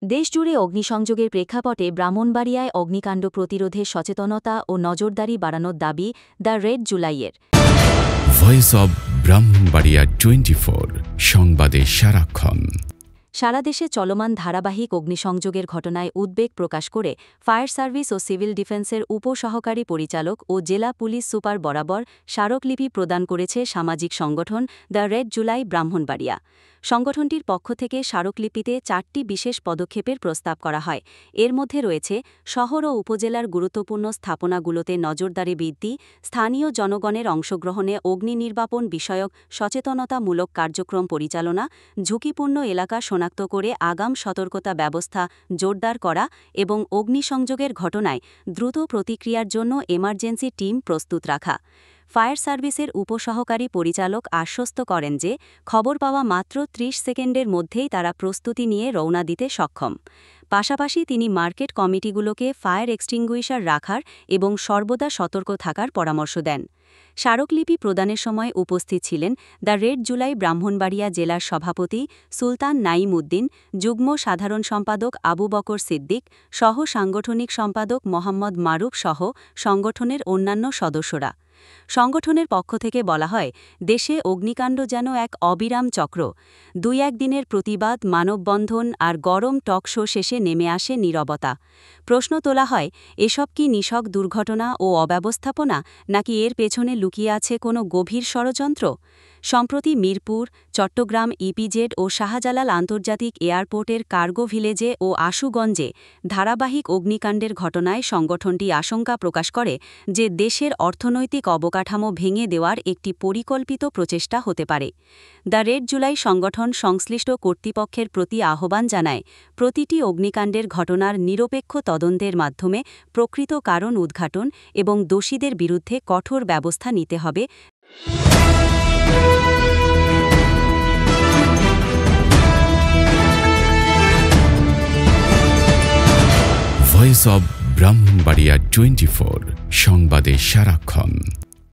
দেশজুড়ে অগ্নিসংযোগের প্রেক্ষাপটে ব্রাহ্মণবাড়িয়ায় অগ্নিকাণ্ড প্রতিরোধে সচেতনতা ও নজরদারি বাড়ানোর দাবি দ্য রেড জুলাইয়ের। ভয়েস অব ব্রাহ্মণবাড়িয়া 24 সংবাদে সারাক্ষণ। সারা দেশে চলমান ধারাবাহিক অগ্নিসংযোগের ঘটনায় উদ্বেগ প্রকাশ করে ফায়ার সার্ভিস ও সিভিল ডিফেন্সের উপসহকারী পরিচালক ও জেলা পুলিশ সুপার বরাবর স্মারকলিপি প্রদান করেছে সামাজিক সংগঠন দ্য রেড জুলাই ব্রাহ্মণবাড়িয়া। সংগঠনটির পক্ষ থেকে স্মারকলিপিতে 4টি বিশেষ পদক্ষেপের প্রস্তাব করা হয়। এর মধ্যে রয়েছে শহর ও উপজেলার গুরুত্বপূর্ণ স্থাপনাগুলোতে নজরদারি বৃদ্ধি, স্থানীয় জনগণের অংশগ্রহণে অগ্নি নির্বাপন বিষয়ক সচেতনতামূলক কার্যক্রম পরিচালনা, ঝুঁকিপূর্ণ এলাকা শনাক্ত করে আগাম সতর্কতা ব্যবস্থা জোরদার করা এবং অগ্নিসংযোগের ঘটনায় দ্রুত প্রতিক্রিয়ার জন্য এমার্জেন্সি টিম প্রস্তুত রাখা। ফায়ার সার্ভিসের উপসহকারী পরিচালক আশ্বস্ত করেন যে খবর পাওয়া মাত্র 30 সেকেন্ডের মধ্যেই তারা প্রস্তুতি নিয়ে রওনা দিতে সক্ষম। পাশাপাশি তিনি মার্কেট কমিটিগুলোকে ফায়ার এক্সটিংগুইশার রাখার এবং সর্বদা সতর্ক থাকার পরামর্শ দেন। স্মারকলিপি প্রদানের সময় উপস্থিত ছিলেন দ্য রেড জুলাই ব্রাহ্মণবাড়িয়া জেলার সভাপতি সুলতান নাইম উদ্দিন, যুগ্ম সাধারণ সম্পাদক আবু বকর সিদ্দিক, সহ সাংগঠনিক সম্পাদক মোহাম্মদ মারুক সহ সংগঠনের অন্যান্য সদস্যরা। সংগঠনের পক্ষ থেকে বলা হয়, দেশে অগ্নিকাণ্ড যেন এক অবিরাম চক্র। 2-1 দিনের প্রতিবাদ, মানববন্ধন আর গরম টক শো শেষে নেমে আসে নীরবতা। প্রশ্ন তোলা হয়, এসব কি নিছক দুর্ঘটনা ও অব্যবস্থাপনা, নাকি এর পেছনে লুকিয়ে আছে কোনো গভীর ষড়যন্ত্র? সম্প্রতি মিরপুর, চট্টগ্রাম ইপিজেড ও শাহজালাল আন্তর্জাতিক এয়ারপোর্টের কার্গো ভিলেজে ও আশুগঞ্জে ধারাবাহিক অগ্নিকাণ্ডের ঘটনায় সংগঠনটি আশঙ্কা প্রকাশ করে যে দেশের অর্থনৈতিক অবকাঠামো ভেঙে দেওয়ার একটি পরিকল্পিত প্রচেষ্টা হতে পারে। দ্য রেড জুলাই সংগঠন সংশ্লিষ্ট কর্তৃপক্ষের প্রতি আহ্বান জানায়, প্রতিটি অগ্নিকাণ্ডের ঘটনার নিরপেক্ষ তদন্তের মাধ্যমে প্রকৃত কারণ উদ্ঘাটন এবং দোষীদের বিরুদ্ধে কঠোর ব্যবস্থা নিতে হবে। ভয়েস অব ব্রাহ্মণবাড়িয়া 24 সংবাদে সারাক্ষণ।